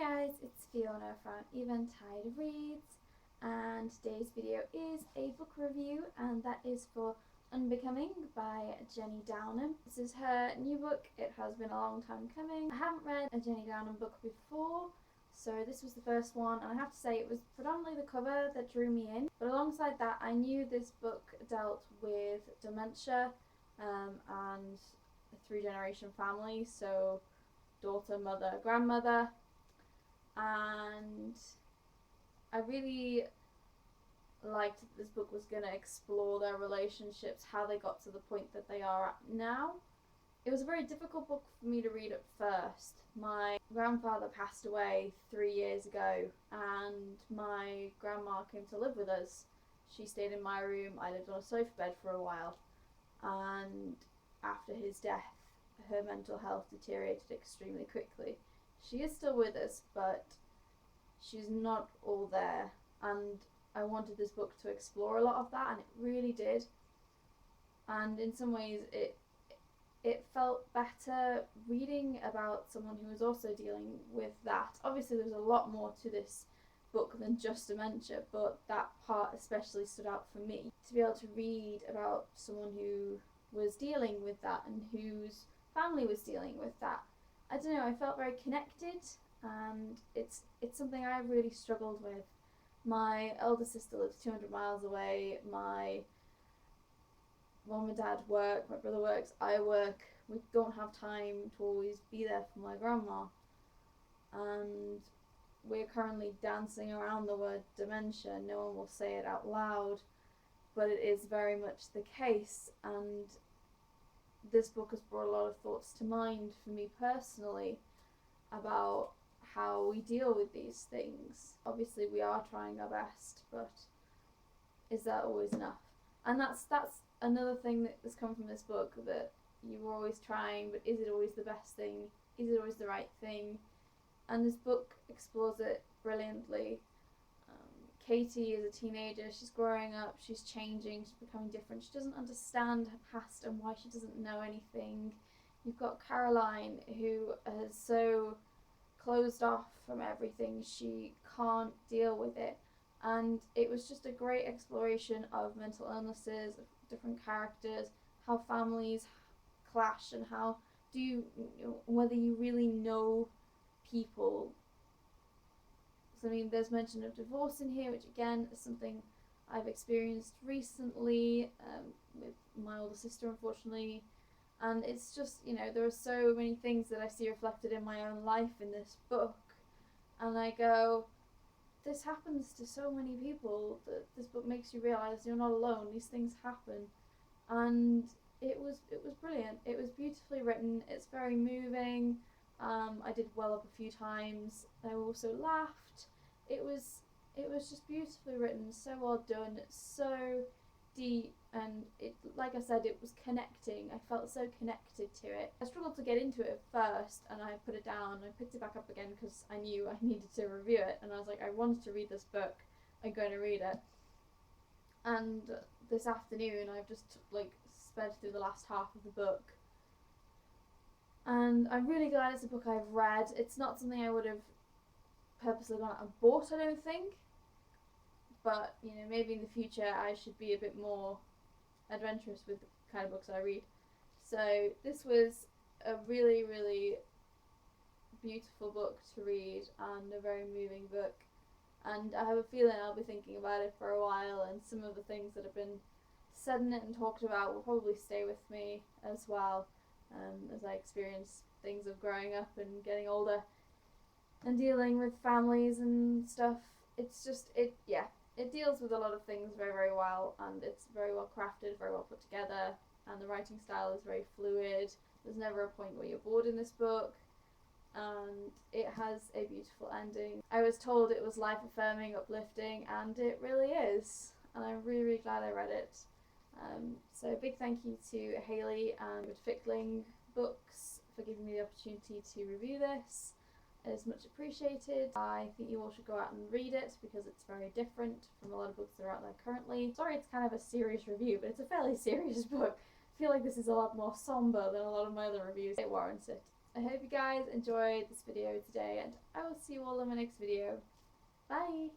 guys, it's Fiona from Eventide Reads, and today's video is a book review, and that is for Unbecoming by Jenny Downham. This is her new book. It has been a long time coming. I haven't read a Jenny Downham book before, so this was the first one, and I have to say it was predominantly the cover that drew me in, but alongside that I knew this book dealt with dementia and a three-generation family, so daughter, mother, grandmother, and I really liked that this book was going to explore their relationships, how they got to the point that they are at now. It was a very difficult book for me to read at first. My grandfather passed away 3 years ago, and my grandma came to live with us. She stayed in my room. I lived on a sofa bed for a while, and after his death, her mental health deteriorated extremely quickly. She is still with us, but she's not all there, and I wanted this book to explore a lot of that, and it really did. And in some ways it felt better reading about someone who was also dealing with that. Obviously there's a lot more to this book than just dementia, but that part especially stood out for me. To be able to read about someone who was dealing with that and whose family was dealing with that, I don't know, I felt very connected, and it's something I really struggled with. My elder sister lives 200 miles away. My mum and dad work, my brother works, I work. We don't have time to always be there for my grandma, and we're currently dancing around the word dementia. No one will say it out loud, but it is very much the case, and this book has brought a lot of thoughts to mind for me personally about how we deal with these things. Obviously we are trying our best, but is that always enough? And that's another thing that has come from this book, that you're always trying, but is it always the best thing? Is it always the right thing? And this book explores it brilliantly. Katie is a teenager, she's growing up, she's changing, she's becoming different. She doesn't understand her past and why she doesn't know anything. You've got Caroline, who has so closed off from everything, she can't deal with it. And it was just a great exploration of mental illnesses, of different characters, how families clash, and how whether you really know people. I mean, there's mention of divorce in here, which again is something I've experienced recently with my older sister, unfortunately. And it's just, you know, there are so many things that I see reflected in my own life in this book, and I go, this happens to so many people, that this book makes you realise you're not alone, these things happen. And it was brilliant. It was beautifully written, it's very moving. I did well up a few times. I also laughed. It was just beautifully written, so well done, so deep, and it, like I said, it was connecting. I felt so connected to it. I struggled to get into it at first, and I put it down. I picked it back up again because I knew I needed to review it, and I was like, I wanted to read this book. I'm going to read it. And this afternoon I've just sped through the last half of the book, and I'm really glad it's a book I've read. It's not something I would have purposely gone out and bought, I don't think, but you know, maybe in the future I should be a bit more adventurous with the kind of books I read. So this was a really, really beautiful book to read, and a very moving book, and I have a feeling I'll be thinking about it for a while, and some of the things that have been said in it and talked about will probably stay with me as well, as I experience things of growing up and getting older and dealing with families and stuff. It's just, it deals with a lot of things very, very well, and it's very well crafted, very well put together, and the writing style is very fluid. There's never a point where you're bored in this book, and it has a beautiful ending. I was told it was life-affirming, uplifting, and it really is, and I'm really, really glad I read it. So a big thank you to Hayley and Fickling Books for giving me the opportunity to review this. It is much appreciated. I think you all should go out and read it because it's very different from a lot of books that are out there currently. Sorry it's kind of a serious review, but it's a fairly serious book. I feel like this is a lot more somber than a lot of my other reviews. It warrants it. I hope you guys enjoyed this video today, and I will see you all in my next video. Bye!